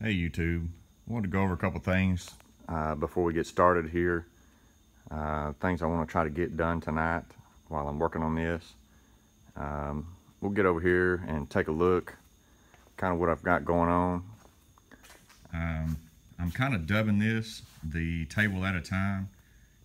Hey YouTube, I wanted to go over a couple things before we get started here. Things I want to try to get done tonight while I'm working on this. We'll get over here and take a look, kind of what I've got going on. I'm kind of dubbing this the table at a time.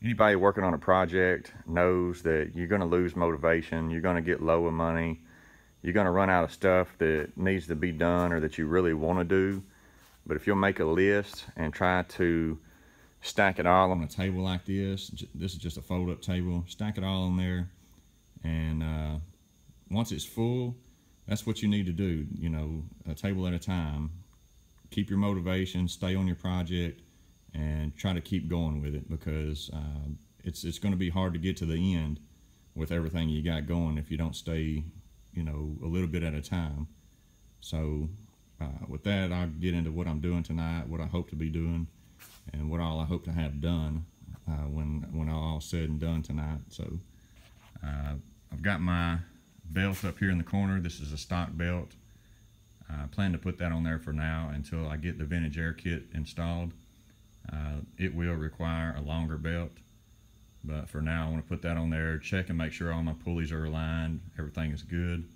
Anybody working on a project knows that you're going to lose motivation, you're going to get low in money, you're going to run out of stuff that needs to be done or that you really want to do. But if you'll make a list and try to stack it all on a table like this is just a fold-up table, stack it all on there, and once it's full, that's what you need to do, you know, a table at a time. Keep your motivation, stay on your project, and try to keep going with it, because it's going to be hard to get to the end with everything you got going if you don't stay, you know, a little bit at a time. So with that, I'll get into what I'm doing tonight, what I hope to be doing, and what all I hope to have done when all said and done tonight. So I've got my belt up here in the corner. This is a stock belt. I plan to put that on there for now until I get the vintage air kit installed. It will require a longer belt, but for now I want to put that on there, check and make sure all my pulleys are aligned, everything is good.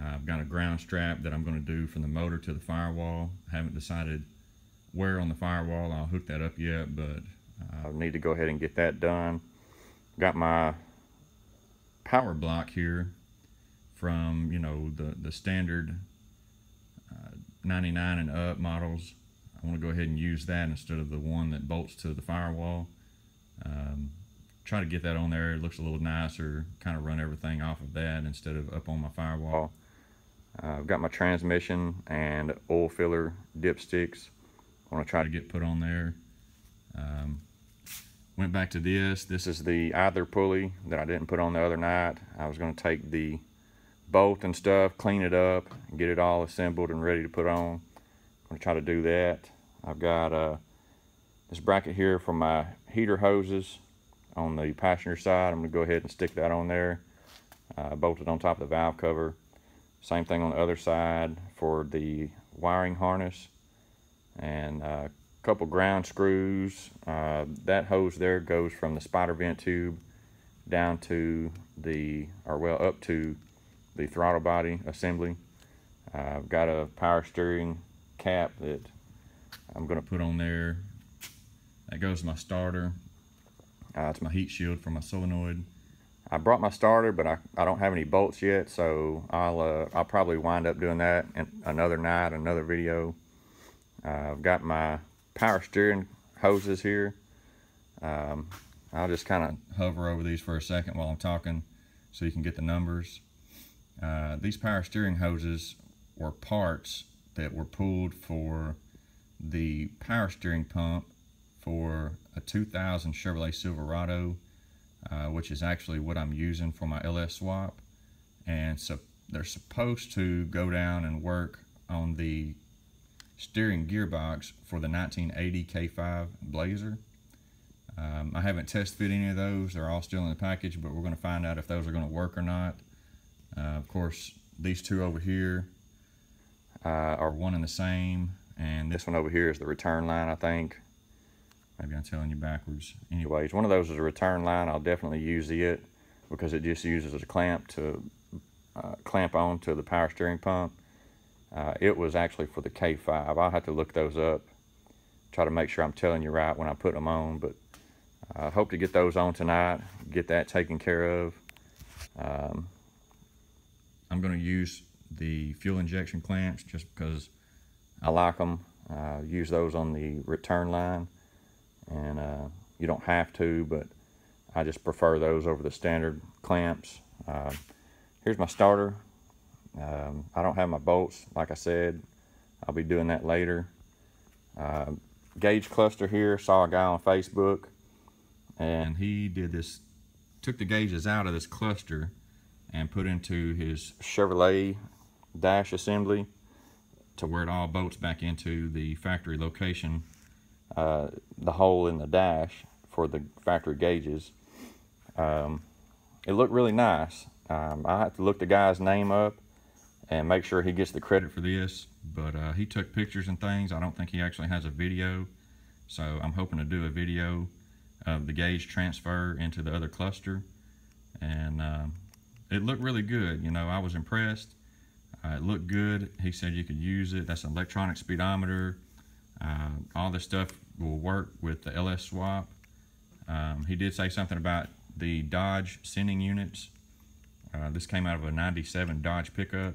I've got a ground strap that I'm going to do from the motor to the firewall. I haven't decided where on the firewall I'll hook that up yet, but I need to go ahead and get that done. Got my power block here from, you know, the standard 99 and up models. I want to go ahead and use that instead of the one that bolts to the firewall. Try to get that on there. It looks a little nicer, kind of run everything off of that instead of up on my firewall. I've got my transmission and oil filler dipsticks I want to try to get put on there. Went back to this. This is the idler pulley that I didn't put on the other night. I was going to take the bolt and stuff, clean it up, and get it all assembled and ready to put on. I'm going to try to do that. I've got this bracket here for my heater hoses on the passenger side. I'm going to go ahead and stick that on there, bolted on top of the valve cover. Same thing on the other side for the wiring harness, and a couple ground screws. That hose there goes from the spider vent tube down to up to the throttle body assembly. I've got a power steering cap that I'm going to put on there. That goes to my starter. It's my heat shield for my solenoid. I brought my starter, but I don't have any bolts yet, so I'll probably wind up doing that in another night, another video. I've got my power steering hoses here. I'll just kind of hover over these for a second while I'm talking so you can get the numbers. These power steering hoses were parts that were pulled for the power steering pump for a 2000 Chevrolet Silverado, which is actually what I'm using for my LS swap. And so they're supposed to go down and work on the steering gearbox for the 1980 K5 Blazer. I haven't test fit any of those. They're all still in the package, but we're going to find out if those are going to work or not. Of course, these two over here are one and the same, and this one over here is the return line, I think. Maybe I'm telling you backwards. Anyways, one of those is a return line. I'll definitely use it because it just uses a clamp to clamp on to the power steering pump. It was actually for the K5. I'll have to look those up, try to make sure I'm telling you right when I put them on, but I hope to get those on tonight, get that taken care of. I'm going to use the fuel injection clamps just because I like them. Use those on the return line, and you don't have to, but I just prefer those over the standard clamps. Here's my starter. I don't have my bolts, like I said. I'll be doing that later. Gauge cluster here. Saw a guy on Facebook, and he took the gauges out of this cluster and put into his Chevrolet dash assembly to where it all bolts back into the factory location, the hole in the dash for the factory gauges. It looked really nice. I have to look the guy's name up and make sure he gets the credit for this, but he took pictures and things. I don't think he actually has a video, so I'm hoping to do a video of the gauge transfer into the other cluster. And it looked really good. You know, I was impressed. It looked good. He said you could use it. That's an electronic speedometer. All this stuff will work with the LS swap. He did say something about the Dodge sending units. This came out of a 97 Dodge pickup.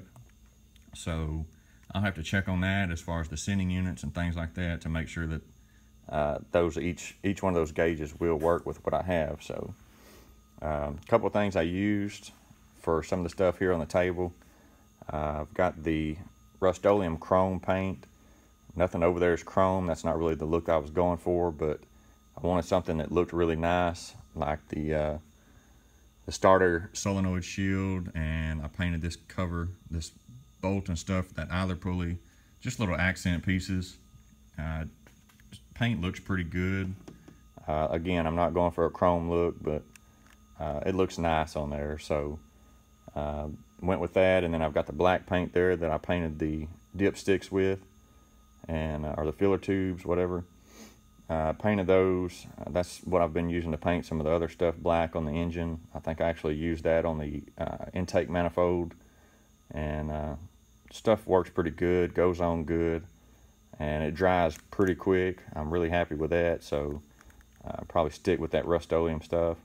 So I'll have to check on that as far as the sending units and things like that to make sure that each one of those gauges will work with what I have. So a couple of things I used for some of the stuff here on the table. I've got the Rust-Oleum chrome paint. Nothing over there is chrome. That's not really the look I was going for, but I wanted something that looked really nice, like the starter solenoid shield, and I painted this cover, this bolt and stuff, that idler pulley, just little accent pieces. Paint looks pretty good. Again, I'm not going for a chrome look, but it looks nice on there, so went with that. And then I've got the black paint there that I painted the dipsticks with, and or the filler tubes, whatever. Painted those. That's what I've been using to paint some of the other stuff black on the engine. I think I actually used that on the intake manifold, and stuff works pretty good, goes on good, and it dries pretty quick. I'm really happy with that, so I'll probably stick with that Rust-Oleum stuff.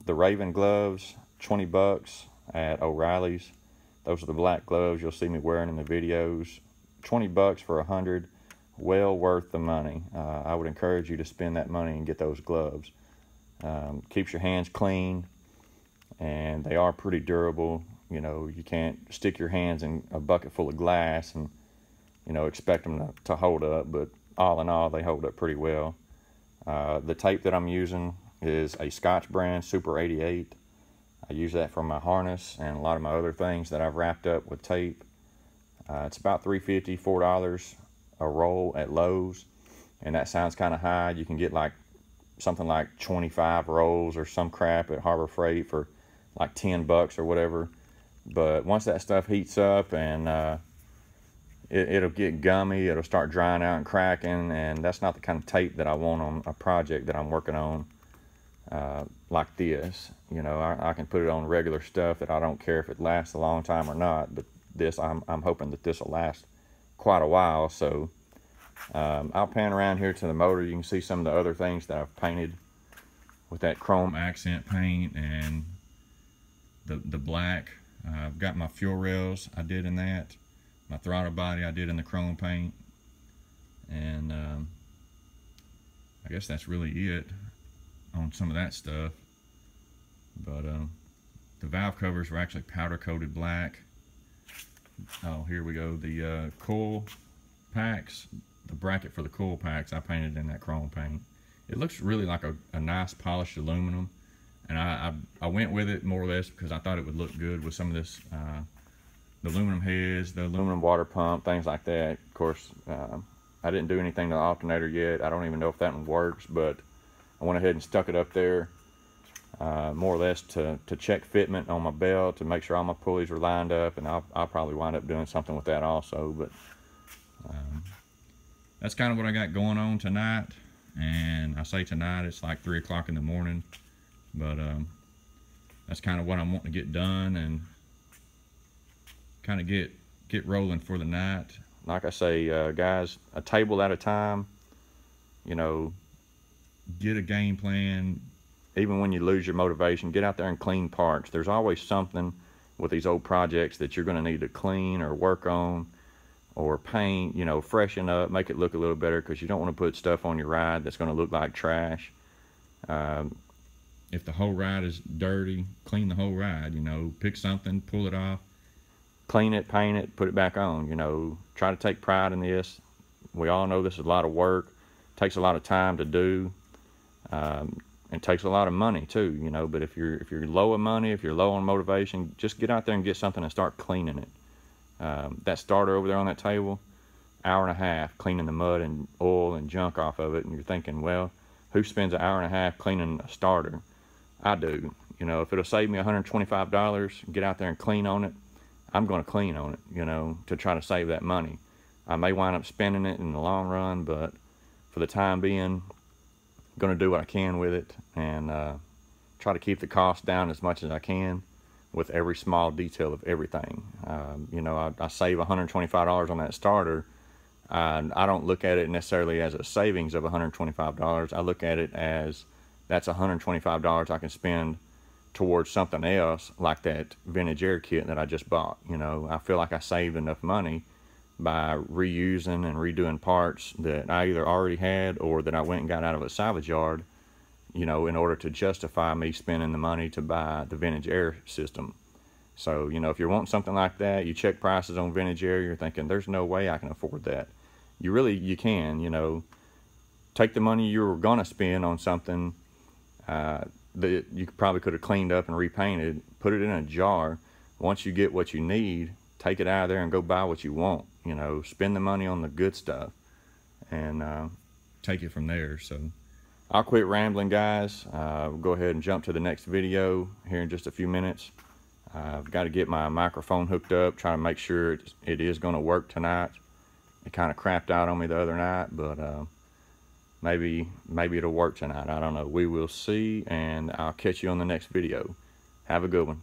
The Raven gloves, 20 bucks at O'Reilly's. Those are the black gloves you'll see me wearing in the videos. 20 bucks for 100, well worth the money. I would encourage you to spend that money and get those gloves. Keeps your hands clean, and they are pretty durable. You know, you can't stick your hands in a bucket full of glass and, you know, expect them to hold up, but all in all, they hold up pretty well. The tape that I'm using is a Scotch brand Super 88. I use that for my harness and a lot of my other things that I've wrapped up with tape. It's about $3.50, $4 a roll at Lowe's, and that sounds kind of high. You can get like something like 25 rolls or some crap at Harbor Freight for like 10 bucks or whatever. But once that stuff heats up, and it'll get gummy, it'll start drying out and cracking, and that's not the kind of tape that I want on a project that I'm working on like this. You know, I can put it on regular stuff that I don't care if it lasts a long time or not, but this, I'm hoping that this will last quite a while. So I'll pan around here to the motor. You can see some of the other things that I've painted with that chrome accent paint and the black. I've got my fuel rails I did in that. My throttle body I did in the chrome paint. And I guess that's really it on some of that stuff. But the valve covers were actually powder coated black. Oh, here we go. The coil packs, the bracket for the coil packs, I painted in that chrome paint. It looks really like a nice polished aluminum, and I went with it more or less because I thought it would look good with some of this, the aluminum heads, the aluminum water pump, things like that. Of course, I didn't do anything to the alternator yet. I don't even know if that one works, but I went ahead and stuck it up there. More or less to check fitment on my belt, to make sure all my pulleys are lined up, and I'll probably wind up doing something with that also. But that's kind of what I got going on tonight. And I say tonight, it's like 3 o'clock in the morning, but that's kind of what I'm wanting to get done and kind of get rolling for the night. Like I say, guys, a table at a time. You know, get a game plan. Even when you lose your motivation, get out there and clean parts. There's always something with these old projects that you're going to need to clean or work on or paint, you know, freshen up, make it look a little better, because you don't want to put stuff on your ride that's going to look like trash. If the whole ride is dirty, clean the whole ride, you know, pick something, pull it off, clean it, paint it, put it back on, you know. Try to take pride in this. We all know this is a lot of work, takes a lot of time to do. It takes a lot of money too, you know. But if you're low on money, if you're low on motivation, just get out there and get something and start cleaning it. That starter over there on that table, hour and a half cleaning the mud and oil and junk off of it, and you're thinking, well, who spends an hour and a half cleaning a starter? I do. You know, if it'll save me $125, get out there and clean on it, I'm going to clean on it, you know, to try to save that money. I may wind up spending it in the long run, but for the time being, I'm going to do what I can with it and try to keep the cost down as much as I can with every small detail of everything. You know, I save $125 on that starter. I don't look at it necessarily as a savings of $125. I look at it as that's $125 I can spend towards something else, like that vintage air kit that I just bought. You know, I feel like I saved enough money by reusing and redoing parts that I either already had or that I went and got out of a salvage yard, you know, in order to justify me spending the money to buy the vintage air system. So, you know, if you're wanting something like that, you check prices on vintage air, you're thinking, there's no way I can afford that. You can, you know, take the money you were gonna spend on something that you probably could have cleaned up and repainted, put it in a jar. Once you get what you need, take it out of there and go buy what you want. You know, spend the money on the good stuff and take it from there. So I'll quit rambling, guys. We'll go ahead and jump to the next video here in just a few minutes. I've got to get my microphone hooked up, try to make sure it is going to work tonight. It kind of crapped out on me the other night, but maybe it'll work tonight. I don't know. We will see, and I'll catch you on the next video. Have a good one.